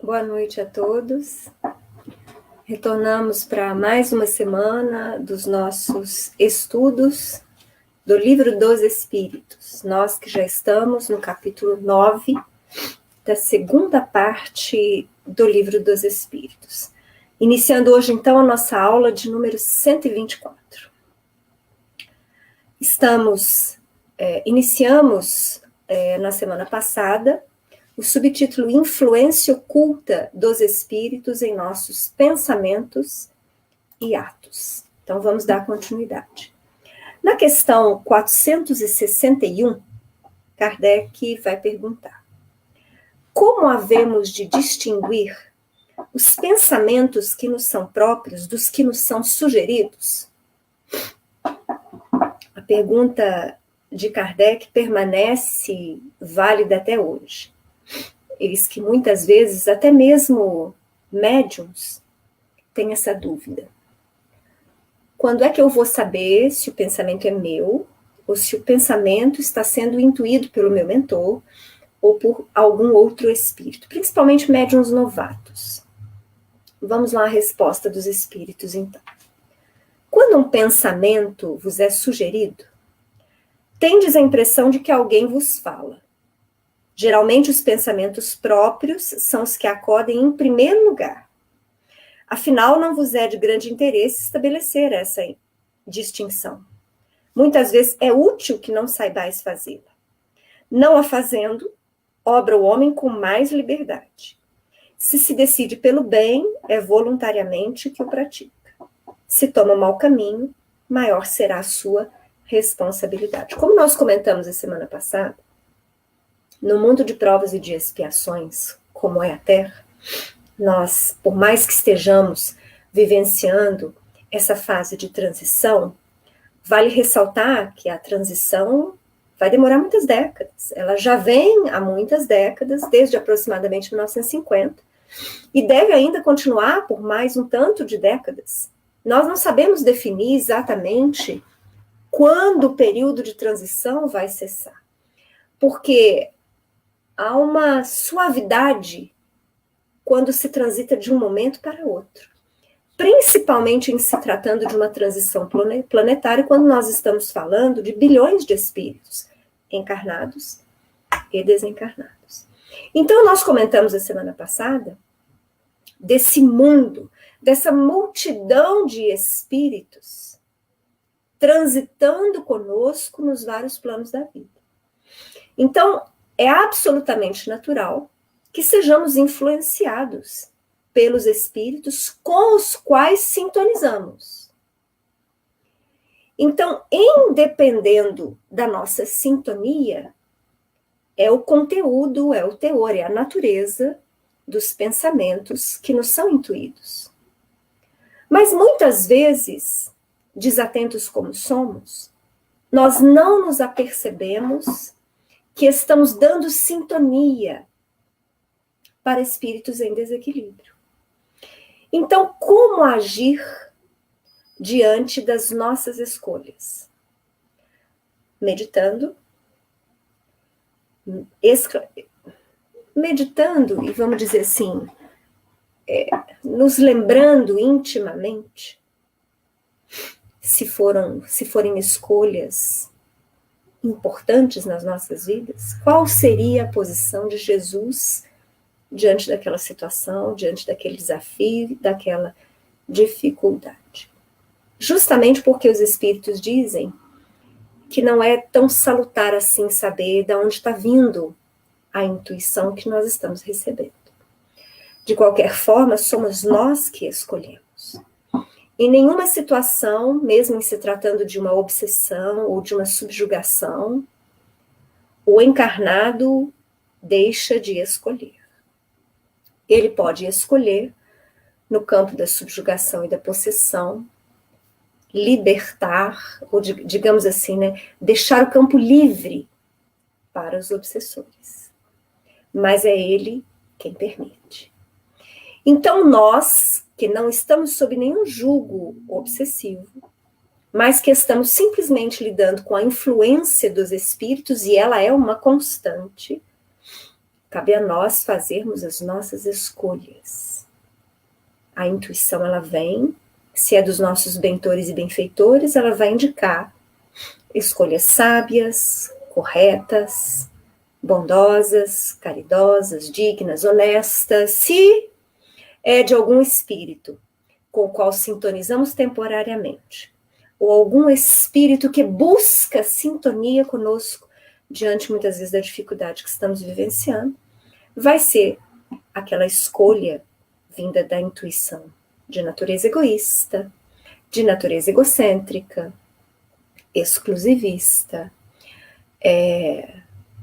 Boa noite a todos. Retornamos para mais uma semana dos nossos estudos do Livro dos Espíritos. Nós que já estamos no capítulo 9 da segunda parte do Livro dos Espíritos. Iniciando hoje, então, a nossa aula de número 124. Iniciamos na semana passada o subtítulo Influência Oculta dos Espíritos em Nossos Pensamentos e Atos. Então, vamos dar continuidade. Na questão 461, Kardec vai perguntar: como havemos de distinguir os pensamentos que nos são próprios dos que nos são sugeridos? A pergunta de Kardec permanece válida até hoje. Eis que muitas vezes, até mesmo médiuns, têm essa dúvida. Quando é que eu vou saber se o pensamento é meu, ou se o pensamento está sendo intuído pelo meu mentor, ou por algum outro espírito, principalmente médiuns novatos? Vamos lá à resposta dos espíritos, então. Quando um pensamento vos é sugerido, tendes a impressão de que alguém vos fala. Geralmente, os pensamentos próprios são os que acodem em primeiro lugar. Afinal, não vos é de grande interesse estabelecer essa distinção. Muitas vezes é útil que não saibais fazê-la. Não a fazendo, obra o homem com mais liberdade. Se decide pelo bem, é voluntariamente que o pratica. Se toma mau caminho, maior será a sua responsabilidade. Como nós comentamos a semana passada, no mundo de provas e de expiações, como é a Terra, nós, por mais que estejamos vivenciando essa fase de transição, vale ressaltar que a transição vai demorar muitas décadas. Ela já vem há muitas décadas, desde aproximadamente 1950, e deve ainda continuar por mais um tanto de décadas. Nós não sabemos definir exatamente quando o período de transição vai cessar, porque há uma suavidade quando se transita de um momento para outro, principalmente em se tratando de uma transição planetária, quando nós estamos falando de bilhões de espíritos encarnados e desencarnados. Então, nós comentamos a semana passada desse mundo, dessa multidão de espíritos transitando conosco nos vários planos da vida. Então, é absolutamente natural que sejamos influenciados pelos espíritos com os quais sintonizamos. Então, independendo da nossa sintonia, é o conteúdo, é o teor, é a natureza dos pensamentos que nos são intuídos. Mas muitas vezes, desatentos como somos, nós não nos apercebemos que estamos dando sintonia para espíritos em desequilíbrio. Então, como agir diante das nossas escolhas? Meditando, e vamos dizer assim, nos lembrando intimamente, se forem escolhas importantes nas nossas vidas, qual seria a posição de Jesus diante daquela situação, diante daquele desafio, daquela dificuldade. Justamente porque os espíritos dizem que não é tão salutar assim saber de onde está vindo a intuição que nós estamos recebendo. De qualquer forma, somos nós que escolhemos. Em nenhuma situação, mesmo em se tratando de uma obsessão ou de uma subjugação, o encarnado deixa de escolher. Ele pode escolher, no campo da subjugação e da possessão, libertar, ou digamos assim, deixar o campo livre para os obsessores. Mas é ele quem permite. Então nós, que não estamos sob nenhum jugo obsessivo, mas que estamos simplesmente lidando com a influência dos espíritos, e ela é uma constante, Cabe a nós fazermos as nossas escolhas. A intuição, ela vem, se é dos nossos bentores e benfeitores, ela vai indicar escolhas sábias, corretas, bondosas, caridosas, dignas, honestas. Se é de algum espírito com o qual sintonizamos temporariamente, ou algum espírito que busca sintonia conosco diante, muitas vezes, da dificuldade que estamos vivenciando, vai ser aquela escolha vinda da intuição, de natureza egoísta, de natureza egocêntrica, exclusivista,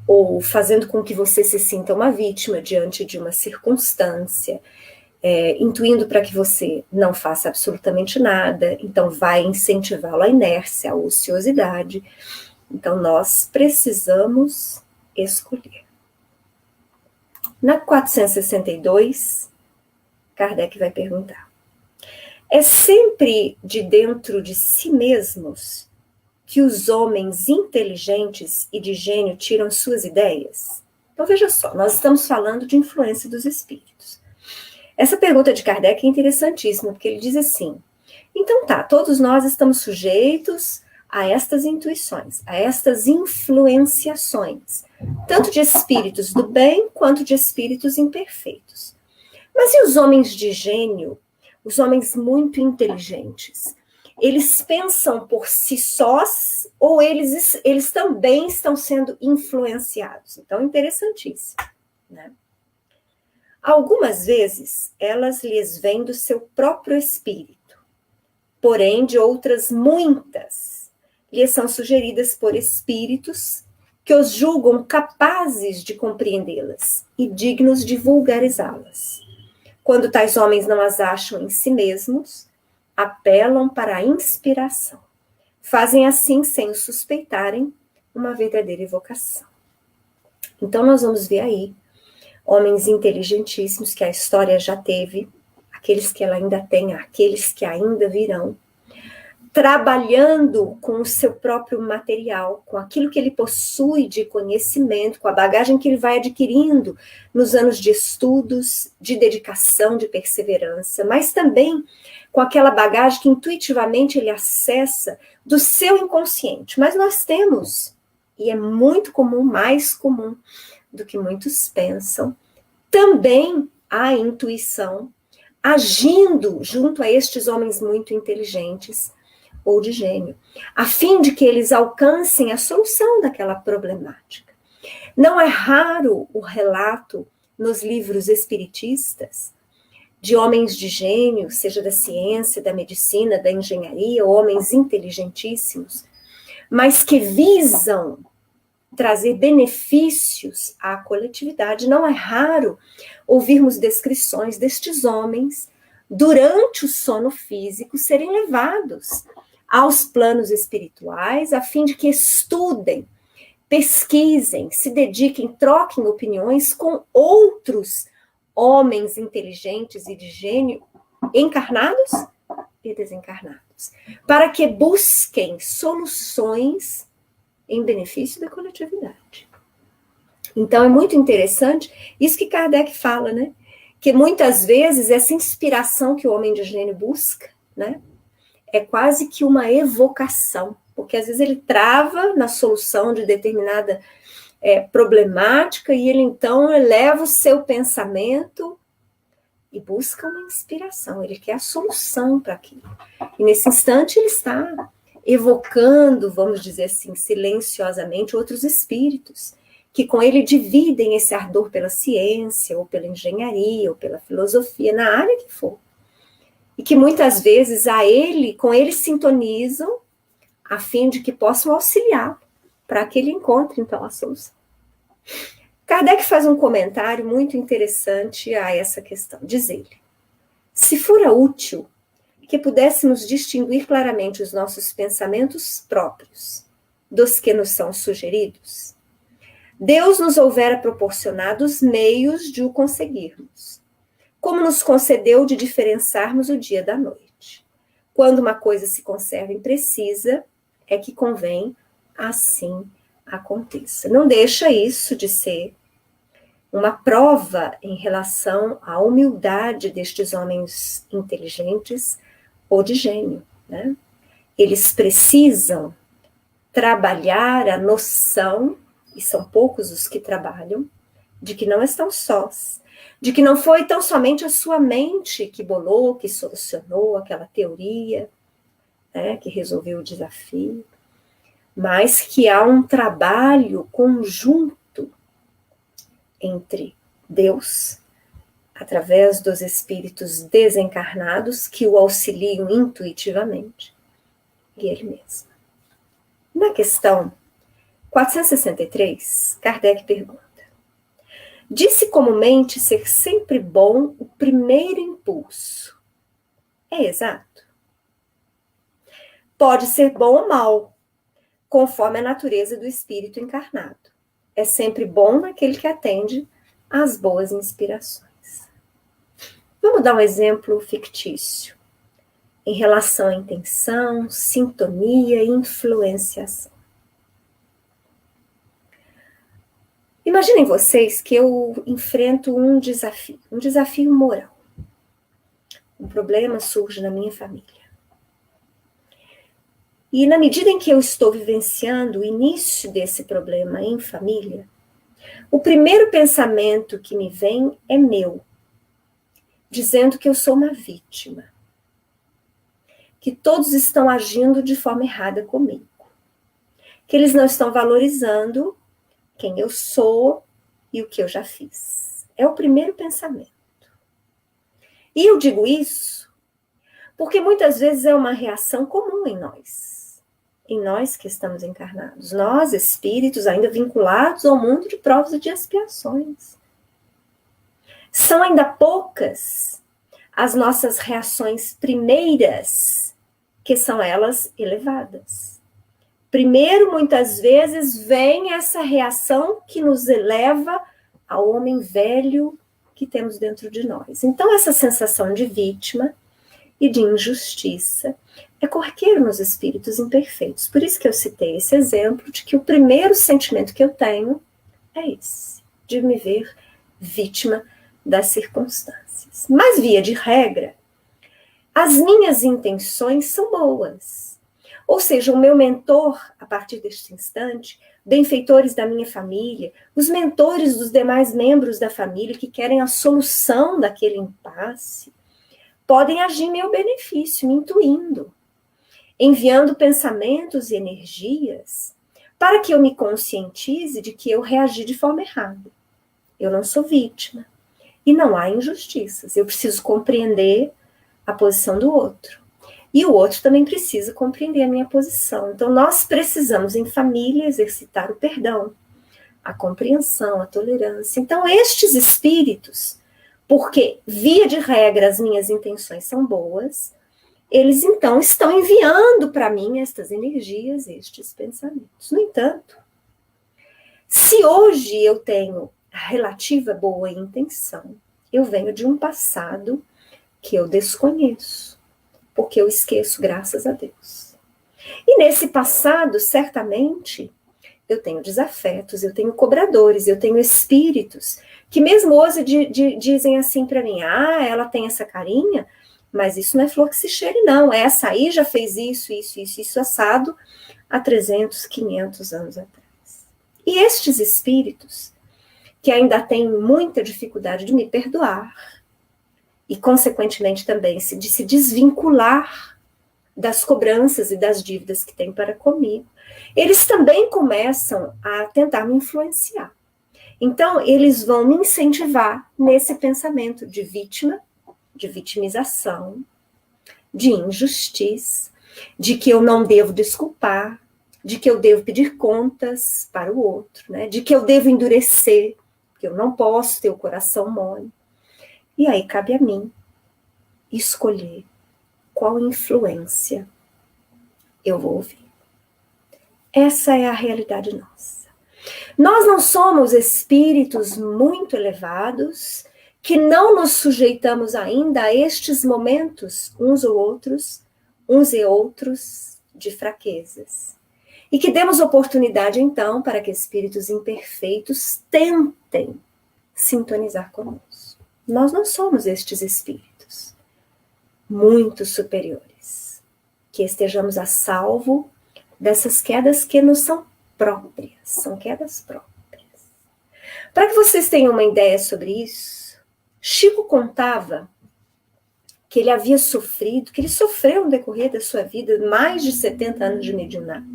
ou fazendo com que você se sinta uma vítima diante de uma circunstância, intuindo para que você não faça absolutamente nada, então vai incentivá-lo à inércia, à ociosidade. Então nós precisamos escolher. Na 462, Kardec vai perguntar: é sempre de dentro de si mesmos que os homens inteligentes e de gênio tiram suas ideias? Então veja só, nós estamos falando de influência dos espíritos. Essa pergunta de Kardec é interessantíssima, porque ele diz assim: então tá, todos nós estamos sujeitos a estas intuições, a estas influenciações, tanto de espíritos do bem quanto de espíritos imperfeitos. Mas e os homens de gênio, os homens muito inteligentes? Eles pensam por si sós ou eles também estão sendo influenciados? Então, interessantíssimo, né? Algumas vezes, elas lhes vêm do seu próprio espírito, porém, de outras muitas, lhes são sugeridas por espíritos que os julgam capazes de compreendê-las e dignos de vulgarizá-las. Quando tais homens não as acham em si mesmos, apelam para a inspiração. Fazem assim, sem o suspeitarem, uma verdadeira evocação. Então, nós vamos ver aí homens inteligentíssimos que a história já teve, aqueles que ela ainda tem, aqueles que ainda virão, trabalhando com o seu próprio material, com aquilo que ele possui de conhecimento, com a bagagem que ele vai adquirindo nos anos de estudos, de dedicação, de perseverança, mas também com aquela bagagem que intuitivamente ele acessa do seu inconsciente. Mas nós temos, e é muito comum, mais comum do que muitos pensam, também a intuição agindo junto a estes homens muito inteligentes, ou de gênio, a fim de que eles alcancem a solução daquela problemática. Não é raro o relato nos livros espiritistas de homens de gênio, seja da ciência, da medicina, da engenharia, homens inteligentíssimos, mas que visam trazer benefícios à coletividade. Não é raro ouvirmos descrições destes homens durante o sono físico serem levados aos planos espirituais, a fim de que estudem, pesquisem, se dediquem, troquem opiniões com outros homens inteligentes e de gênio, encarnados e desencarnados, para que busquem soluções em benefício da coletividade. Então é muito interessante isso que Kardec fala, né? Que muitas vezes essa inspiração que o homem de gênio busca, né, é quase que uma evocação, porque às vezes ele trava na solução de determinada problemática e ele então eleva o seu pensamento e busca uma inspiração, ele quer a solução para aquilo. E nesse instante ele está evocando, vamos dizer assim, silenciosamente outros espíritos, que com ele dividem esse ardor pela ciência, ou pela engenharia, ou pela filosofia, na área que for. E que muitas vezes com ele sintonizam, a fim de que possam auxiliar para que ele encontre, então, a solução. Kardec faz um comentário muito interessante a essa questão. Diz ele: se fora útil que pudéssemos distinguir claramente os nossos pensamentos próprios dos que nos são sugeridos, Deus nos houvera proporcionado os meios de o conseguirmos, como nos concedeu de diferenciarmos o dia da noite. Quando uma coisa se conserva imprecisa, é que convém assim aconteça. Não deixa isso de ser uma prova em relação à humildade destes homens inteligentes ou de gênio, né? Eles precisam trabalhar a noção, e são poucos os que trabalham, de que não estão sós, de que não foi tão somente a sua mente que bolou, que solucionou aquela teoria, né, que resolveu o desafio, mas que há um trabalho conjunto entre Deus, através dos espíritos desencarnados que o auxiliam intuitivamente, e ele mesmo. Na questão 463, Kardec pergunta: disse comumente ser sempre bom o primeiro impulso. É exato? Pode ser bom ou mal, conforme a natureza do espírito encarnado. É sempre bom naquele que atende às boas inspirações. Vamos dar um exemplo fictício em relação à intenção, sintonia e influenciação. Imaginem vocês que eu enfrento um desafio moral. Um problema surge na minha família. E na medida em que eu estou vivenciando o início desse problema em família, o primeiro pensamento que me vem é meu, dizendo que eu sou uma vítima, que todos estão agindo de forma errada comigo, que eles não estão valorizando quem eu sou e o que eu já fiz. É o primeiro pensamento. E eu digo isso porque muitas vezes é uma reação comum em nós que estamos encarnados, nós, espíritos ainda vinculados ao mundo de provas e de expiações. São ainda poucas as nossas reações primeiras, que são elas elevadas. Primeiro, muitas vezes, vem essa reação que nos eleva ao homem velho que temos dentro de nós. Então, essa sensação de vítima e de injustiça é corriqueiro nos espíritos imperfeitos. Por isso que eu citei esse exemplo de que o primeiro sentimento que eu tenho é esse, de me ver vítima das circunstâncias. Mas, via de regra, as minhas intenções são boas. Ou seja, o meu mentor, a partir deste instante, benfeitores da minha família, os mentores dos demais membros da família que querem a solução daquele impasse, podem agir em meu benefício, me intuindo, enviando pensamentos e energias para que eu me conscientize de que eu reagi de forma errada. Eu não sou vítima. E não há injustiças. Eu preciso compreender a posição do outro. E o outro também precisa compreender a minha posição. Então, nós precisamos, em família, exercitar o perdão, a compreensão, a tolerância. Então, estes espíritos, porque, via de regra, as minhas intenções são boas, eles, então, estão enviando para mim estas energias, estes pensamentos. No entanto, se hoje eu tenho relativa boa intenção, eu venho de um passado que eu desconheço, porque eu esqueço, graças a Deus. E nesse passado, certamente, eu tenho desafetos, eu tenho cobradores, eu tenho espíritos, que mesmo hoje dizem assim para mim, ela tem essa carinha, mas isso não é flor que se cheire, não. Essa aí já fez isso assado há 300, 500 anos atrás. E estes espíritos, que ainda têm muita dificuldade de me perdoar, e, consequentemente, também de se desvincular das cobranças e das dívidas que têm para comigo, eles também começam a tentar me influenciar. Então, eles vão me incentivar nesse pensamento de vítima, de vitimização, de injustiça, de que eu não devo desculpar, de que eu devo pedir contas para o outro, né? De que eu devo endurecer, porque eu não posso ter o coração mole. E aí cabe a mim escolher qual influência eu vou ouvir. Essa é a realidade nossa. Nós não somos espíritos muito elevados, que não nos sujeitamos ainda a estes momentos, uns e outros, de fraquezas. E que demos oportunidade, então, para que espíritos imperfeitos tentem sintonizar conosco. Nós não somos estes espíritos muito superiores, que estejamos a salvo dessas quedas que nos são próprias, são quedas próprias. Para que vocês tenham uma ideia sobre isso, Chico contava que ele havia sofrido, que ele sofreu no decorrer da sua vida mais de 70 anos de mediunato,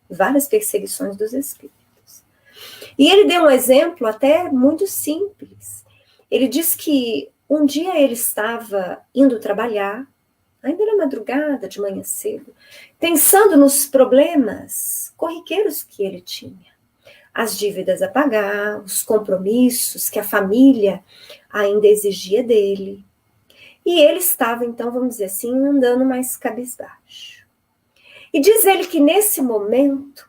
várias perseguições dos espíritos. E ele deu um exemplo até muito simples. Ele diz que um dia ele estava indo trabalhar, ainda na madrugada, de manhã cedo, pensando nos problemas corriqueiros que ele tinha. As dívidas a pagar, os compromissos que a família ainda exigia dele. E ele estava, então, vamos dizer assim, andando mais cabisbaixo. E diz ele que nesse momento,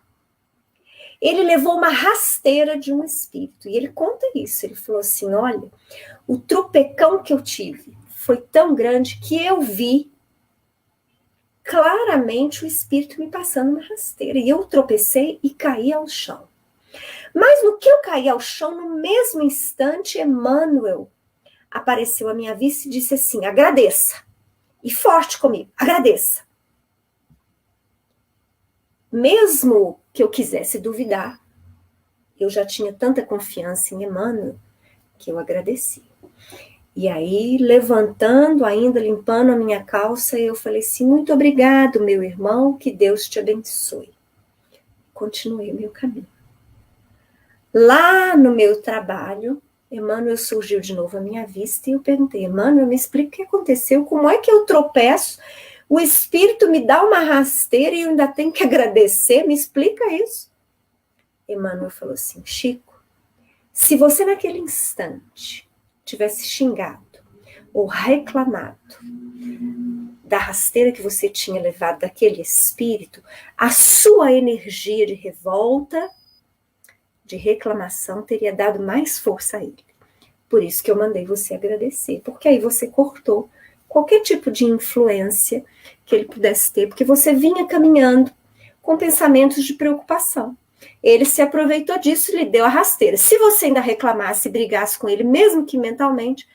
ele levou uma rasteira de um espírito. E ele conta isso, ele falou assim, olha, o tropecão que eu tive foi tão grande que eu vi claramente o espírito me passando uma rasteira. E eu tropecei e caí ao chão. Mas no que eu caí ao chão, no mesmo instante, Emmanuel apareceu à minha vista e disse assim, agradeça. E forte comigo, agradeça. Mesmo que eu quisesse duvidar, eu já tinha tanta confiança em Emmanuel que eu agradeci. E aí, levantando, ainda limpando a minha calça, eu falei assim, muito obrigado, meu irmão, que Deus te abençoe. Continuei o meu caminho. Lá no meu trabalho, Emmanuel surgiu de novo à minha vista e eu perguntei, Emmanuel, me explica o que aconteceu, como é que eu tropeço, o espírito me dá uma rasteira e eu ainda tenho que agradecer, me explica isso. Emmanuel falou assim, Chico, se você naquele instante tivesse xingado ou reclamado da rasteira que você tinha levado daquele espírito, a sua energia de revolta, de reclamação, teria dado mais força a ele. Por isso que eu mandei você agradecer, porque aí você cortou qualquer tipo de influência que ele pudesse ter, porque você vinha caminhando com pensamentos de preocupação. Ele se aproveitou disso e lhe deu a rasteira. Se você ainda reclamasse e brigasse com ele, mesmo que mentalmente,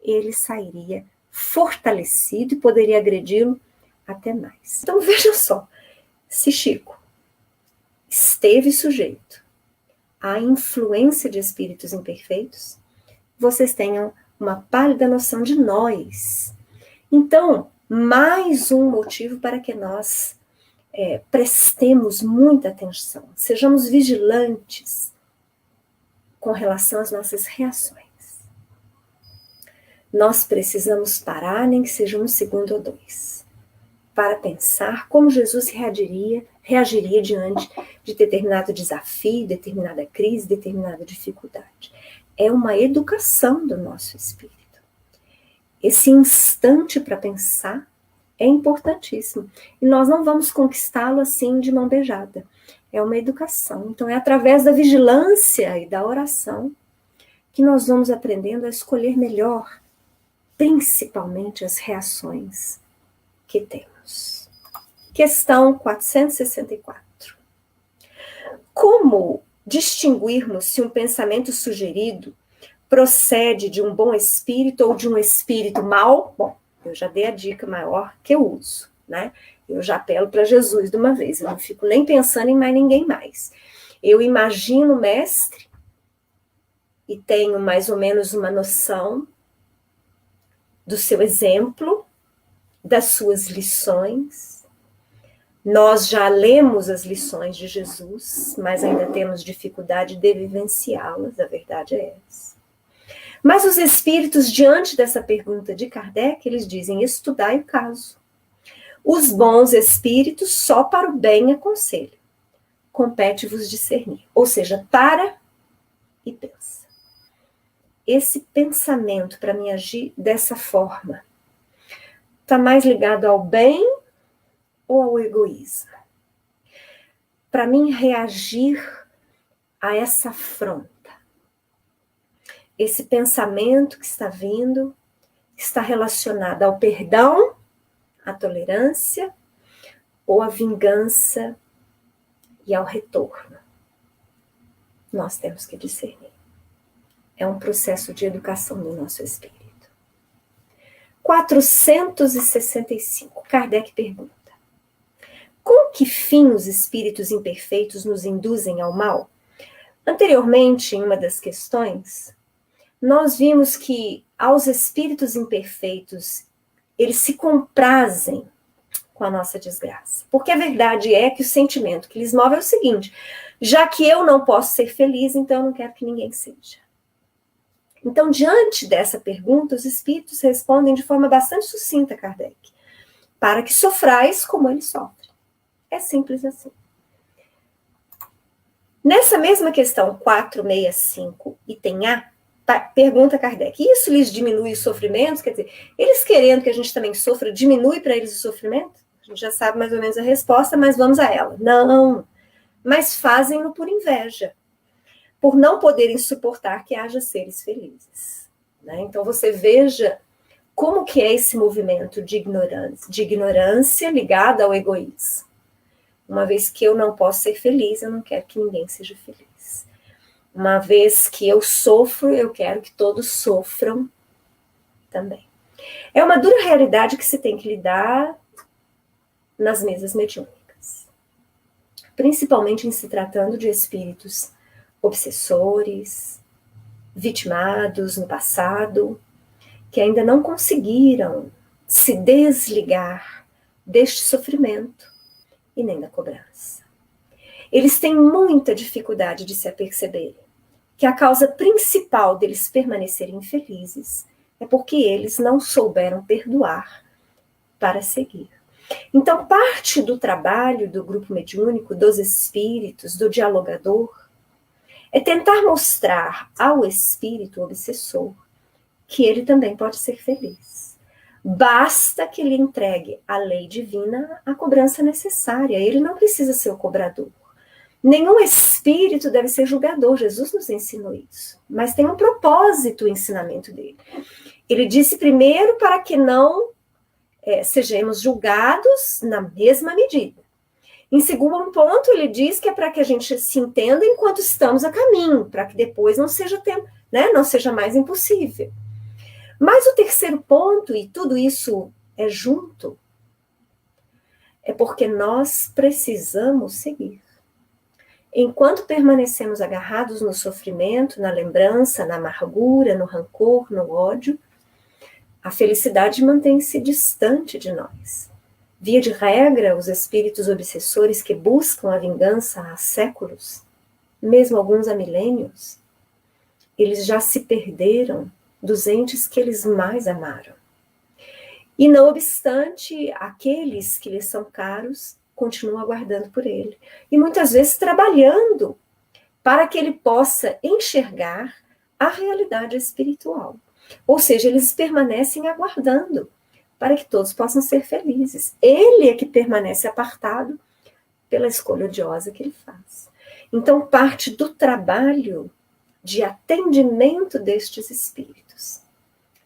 ele sairia fortalecido e poderia agredi-lo até mais. Então vejam só, se Chico esteve sujeito à influência de espíritos imperfeitos, vocês tenham uma pálida noção de nós. Então, mais um motivo para que nós prestemos muita atenção, sejamos vigilantes com relação às nossas reações. Nós precisamos parar, nem que seja um segundo ou dois, para pensar como Jesus reagiria diante de determinado desafio, determinada crise, determinada dificuldade. É uma educação do nosso espírito. Esse instante para pensar é importantíssimo. E nós não vamos conquistá-lo assim de mão beijada. É uma educação. Então é através da vigilância e da oração que nós vamos aprendendo a escolher melhor, principalmente as reações que temos. Questão 464. Como distinguirmos se um pensamento sugerido procede de um bom espírito ou de um espírito mau? Bom, eu já dei a dica maior que eu uso, né? Eu já apelo para Jesus de uma vez, eu não fico nem pensando em mais ninguém mais. Eu imagino o mestre e tenho mais ou menos uma noção do seu exemplo, das suas lições. Nós já lemos as lições de Jesus, mas ainda temos dificuldade de vivenciá-las, a verdade é essa. Mas os espíritos, diante dessa pergunta de Kardec, eles dizem, estudai o caso. Os bons espíritos só para o bem aconselham. Compete-vos discernir. Ou seja, para e pensa. Esse pensamento para mim agir dessa forma está mais ligado ao bem ou ao egoísmo? Para mim reagir a essa afronta, esse pensamento que está vindo, está relacionado ao perdão, à tolerância, ou à vingança e ao retorno. Nós temos que discernir. é um processo de educação do nosso espírito. 465. Kardec pergunta: com que fim os espíritos imperfeitos nos induzem ao mal? Anteriormente, em uma das questões, nós vimos que aos espíritos imperfeitos, eles se comprazem com a nossa desgraça. Porque a verdade é que o sentimento que lhes move é o seguinte: já que eu não posso ser feliz, então eu não quero que ninguém seja. Então, diante dessa pergunta, os espíritos respondem de forma bastante sucinta, Kardec: para que sofrais como ele sofre. É simples assim. Nessa mesma questão 465, item A, pergunta Kardec: isso lhes diminui os sofrimentos? Quer dizer, eles querendo que a gente também sofra, diminui para eles o sofrimento? A gente já sabe mais ou menos a resposta, mas vamos a ela. Não, mas fazem-no por inveja, por não poderem suportar que haja seres felizes. Né? Então você veja como que é esse movimento de ignorância ligada ao egoísmo. Uma vez que eu não posso ser feliz, eu não quero que ninguém seja feliz. Uma vez que eu sofro, eu quero que todos sofram também. É uma dura realidade que se tem que lidar nas mesas mediúnicas. Principalmente em se tratando de espíritos obsessores, vitimados no passado, que ainda não conseguiram se desligar deste sofrimento e nem da cobrança. Eles têm muita dificuldade de se aperceberem que a causa principal deles permanecerem infelizes é porque eles não souberam perdoar para seguir. Então, parte do trabalho do grupo mediúnico, dos espíritos, do dialogador, é tentar mostrar ao espírito obsessor que ele também pode ser feliz. Basta que ele entregue à lei divina a cobrança necessária. Ele não precisa ser o cobrador. Nenhum espírito deve ser julgador. Jesus nos ensinou isso. Mas tem um propósito o ensinamento dele. Ele disse primeiro para que não sejamos julgados na mesma medida. Em segundo ponto, ele diz que é para que a gente se entenda enquanto estamos a caminho, para que depois não seja tempo, né, não seja mais impossível. Mas o terceiro ponto, e tudo isso é junto, é porque nós precisamos seguir. Enquanto permanecemos agarrados no sofrimento, na lembrança, na amargura, no rancor, no ódio, a felicidade mantém-se distante de nós. Via de regra, os espíritos obsessores que buscam a vingança há séculos, mesmo alguns há milênios, eles já se perderam dos entes que eles mais amaram. E não obstante, aqueles que lhes são caros continuam aguardando por ele. E muitas vezes trabalhando para que ele possa enxergar a realidade espiritual. Ou seja, eles permanecem aguardando para que todos possam ser felizes. Ele é que permanece apartado pela escolha odiosa que ele faz. Então, parte do trabalho de atendimento destes espíritos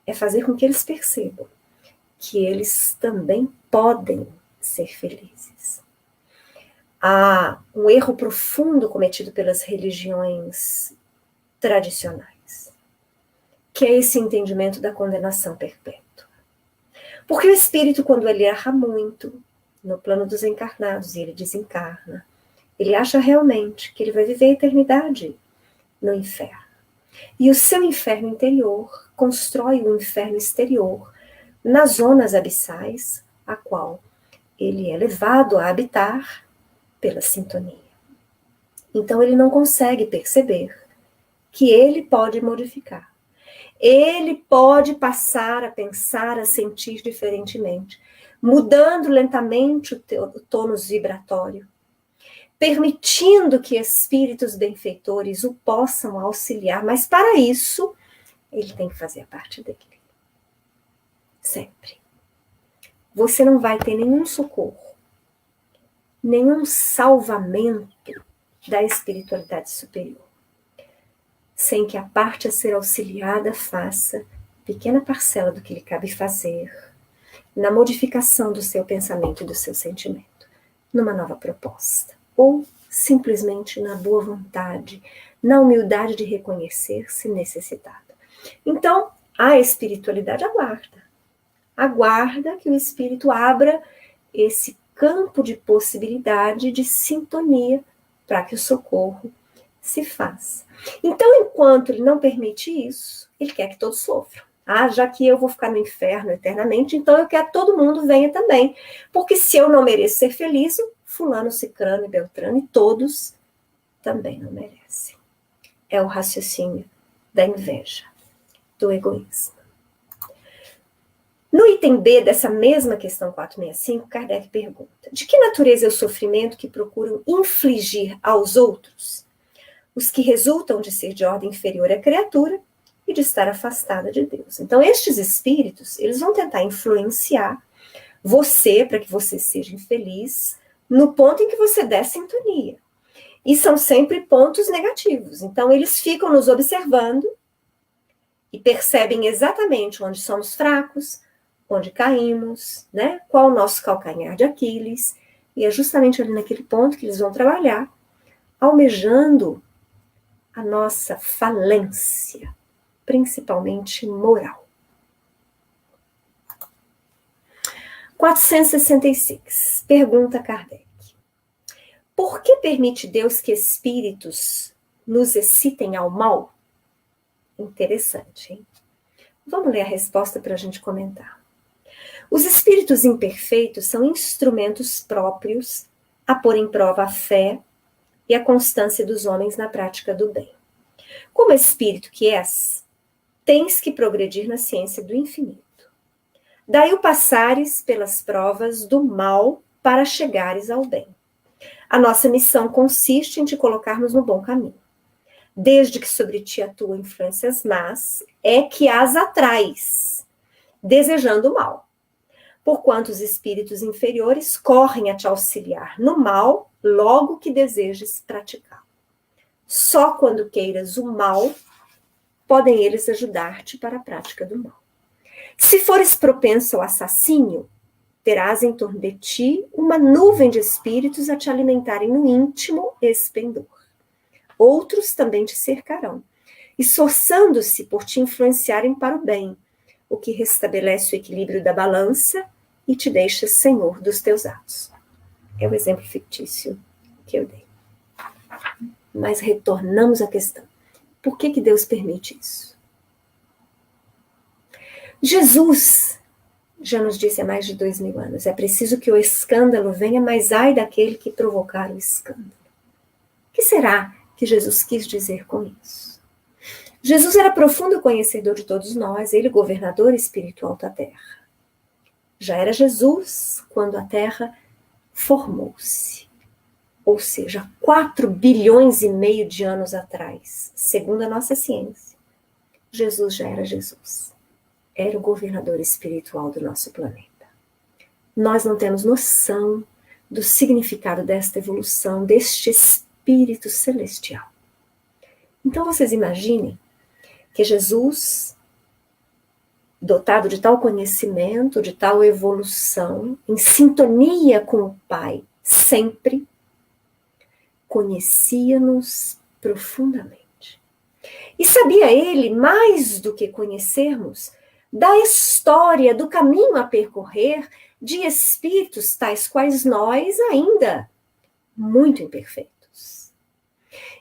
é fazer com que eles percebam que eles também podem ser felizes. Há um erro profundo cometido pelas religiões tradicionais, que é esse entendimento da condenação perpétua. Porque o espírito, quando ele erra muito no plano dos encarnados e ele desencarna, ele acha realmente que ele vai viver a eternidade no inferno. E o seu inferno interior constrói um inferno exterior nas zonas abissais, a qual ele é levado a habitar pela sintonia. Então ele não consegue perceber que ele pode modificar. Ele pode passar a pensar, a sentir diferentemente, mudando lentamente o tônus vibratório, permitindo que espíritos benfeitores o possam auxiliar, mas para isso ele tem que fazer a parte dele. Sempre. Você não vai ter nenhum socorro, nenhum salvamento da espiritualidade superior, sem que a parte a ser auxiliada faça pequena parcela do que lhe cabe fazer na modificação do seu pensamento e do seu sentimento, numa nova proposta, ou simplesmente na boa vontade, na humildade de reconhecer-se necessitada. Então, a espiritualidade aguarda que o espírito abra esse campo de possibilidade de sintonia para que o socorro se faça. Então, enquanto ele não permite isso, ele quer que todos sofram. Já que eu vou ficar no inferno eternamente, então eu quero que todo mundo venha também. Porque se eu não mereço ser feliz, fulano, cicrano e beltrano, e todos também não merecem. É o raciocínio da inveja, do egoísmo. No item B dessa mesma questão 465, Kardec pergunta: de que natureza é o sofrimento que procuram infligir aos outros? Os que resultam de ser de ordem inferior à criatura e de estar afastada de Deus. Então, estes espíritos, eles vão tentar influenciar você para que você seja infeliz no ponto em que você der sintonia. E são sempre pontos negativos. Então, eles ficam nos observando e percebem exatamente onde somos fracos, onde caímos, né? Qual o nosso calcanhar de Aquiles. E é justamente ali naquele ponto que eles vão trabalhar, almejando a nossa falência, principalmente moral. 466. Pergunta Kardec: por que permite Deus que espíritos nos excitem ao mal? Interessante, hein? Vamos ler a resposta para a gente comentar. Os espíritos imperfeitos são instrumentos próprios a pôr em prova a fé e a constância dos homens na prática do bem. Como espírito que és, tens que progredir na ciência do infinito. Daí o passares pelas provas do mal para chegares ao bem. A nossa missão consiste em te colocarmos no bom caminho. Desde que sobre ti atuam influências más, é que as atraes, desejando o mal. Porquanto os espíritos inferiores correm a te auxiliar no mal, logo que desejes praticá-lo. Só quando queiras o mal, podem eles ajudar-te para a prática do mal. Se fores propenso ao assassínio, terás em torno de ti uma nuvem de espíritos a te alimentarem no íntimo esplendor. Outros também te cercarão, esforçando-se por te influenciarem para o bem, o que restabelece o equilíbrio da balança e te deixa senhor dos teus atos. É o exemplo fictício que eu dei. Mas retornamos à questão. Por que Deus permite isso? Jesus já nos disse há mais de 2000 anos, é preciso que o escândalo venha, mas ai daquele que provocar o escândalo. O que será que Jesus quis dizer com isso? Jesus era profundo conhecedor de todos nós, ele governador espiritual da Terra. Já era Jesus quando a Terra formou-se. Ou seja, 4 bilhões e meio de anos atrás, segundo a nossa ciência. Jesus já era Jesus. Era o governador espiritual do nosso planeta. Nós não temos noção do significado desta evolução, deste espírito celestial. Então vocês imaginem que Jesus, dotado de tal conhecimento, de tal evolução, em sintonia com o Pai, sempre conhecia-nos profundamente. E sabia ele, mais do que conhecermos, da história, do caminho a percorrer de espíritos tais quais nós, ainda muito imperfeitos.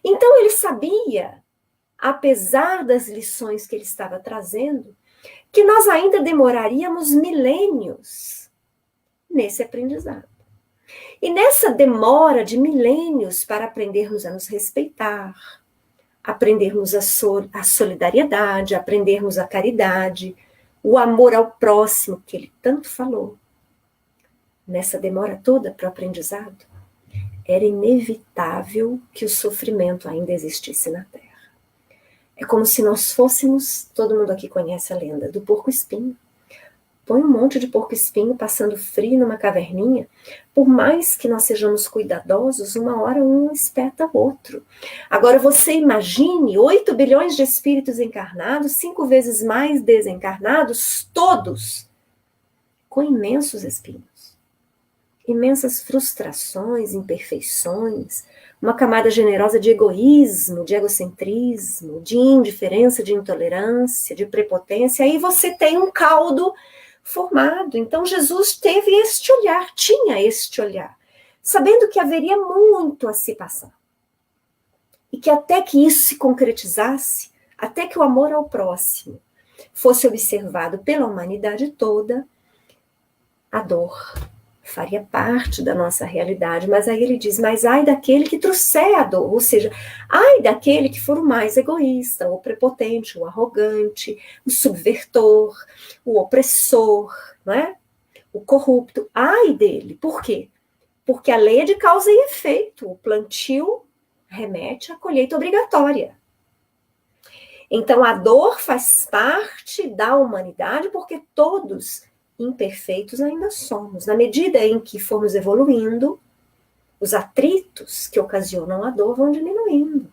Então ele sabia, apesar das lições que ele estava trazendo, que nós ainda demoraríamos milênios nesse aprendizado. E nessa demora de milênios para aprendermos a nos respeitar, aprendermos a solidariedade, aprendermos a caridade, o amor ao próximo, que ele tanto falou. Nessa demora toda para o aprendizado, era inevitável que o sofrimento ainda existisse na Terra. É como se nós fôssemos, todo mundo aqui conhece a lenda do porco-espinho. Põe um monte de porco-espinho passando frio numa caverninha, por mais que nós sejamos cuidadosos, uma hora um espeta o outro. Agora você imagine 8 bilhões de espíritos encarnados, 5 vezes mais desencarnados, todos com imensos espinhos. Imensas frustrações, imperfeições, uma camada generosa de egoísmo, de egocentrismo, de indiferença, de intolerância, de prepotência, aí você tem um caldo formado. Então Jesus teve este olhar, tinha este olhar, sabendo que haveria muito a se passar. E que até que isso se concretizasse, até que o amor ao próximo fosse observado pela humanidade toda, a dor faria parte da nossa realidade. Mas aí ele diz, mas ai daquele que trouxer a dor, ou seja, ai daquele que for o mais egoísta, o prepotente, o arrogante, o subvertor, o opressor, não é? O corrupto, ai dele. Por quê? Porque a lei é de causa e efeito, o plantio remete à colheita obrigatória. Então a dor faz parte da humanidade, porque todos imperfeitos ainda somos. Na medida em que formos evoluindo, os atritos que ocasionam a dor vão diminuindo.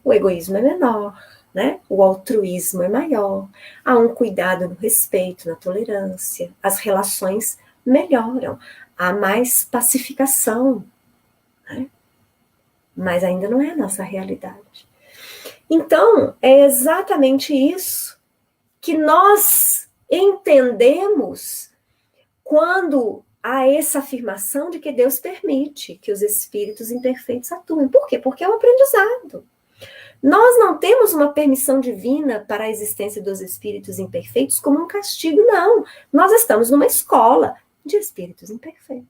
O egoísmo é menor, né? O altruísmo é maior, há um cuidado no respeito, na tolerância, as relações melhoram, há mais pacificação, né? Mas ainda não é a nossa realidade. Então, é exatamente isso que nós entendemos quando há essa afirmação de que Deus permite que os espíritos imperfeitos atuem. Por quê? Porque é um aprendizado. Nós não temos uma permissão divina para a existência dos espíritos imperfeitos como um castigo, não. Nós estamos numa escola de espíritos imperfeitos.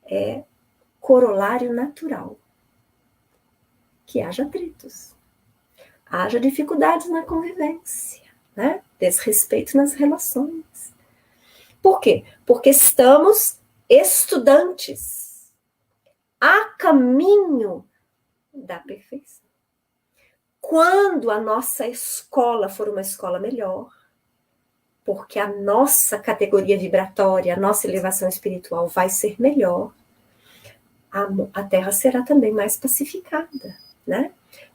É corolário natural que haja atritos, haja dificuldades na convivência, né? Desrespeito nas relações. Por quê? Porque estamos estudantes a caminho da perfeição. Quando a nossa escola for uma escola melhor, porque a nossa categoria vibratória, a nossa elevação espiritual vai ser melhor, a Terra será também mais pacificada, né?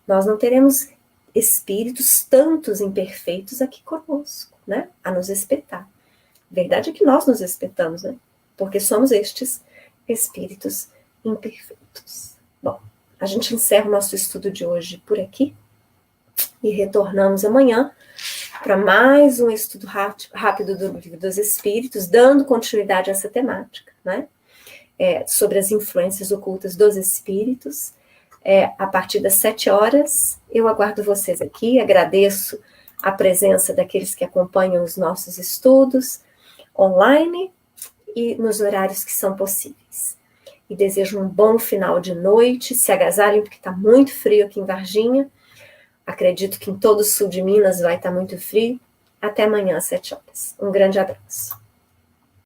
Nós não teremos espíritos tantos imperfeitos aqui conosco, né? A nos espetar. A verdade é que nós nos espetamos, né? Porque somos estes espíritos imperfeitos. Bom, a gente encerra o nosso estudo de hoje por aqui e retornamos amanhã para mais um estudo rápido do Livro dos Espíritos, dando continuidade a essa temática, né? Sobre as influências ocultas dos espíritos. A partir das 7 horas, eu aguardo vocês aqui, agradeço a presença daqueles que acompanham os nossos estudos online e nos horários que são possíveis. E desejo um bom final de noite, se agasalhem porque está muito frio aqui em Varginha, acredito que em todo o sul de Minas vai estar muito frio. Até amanhã às 7 horas. Um grande abraço.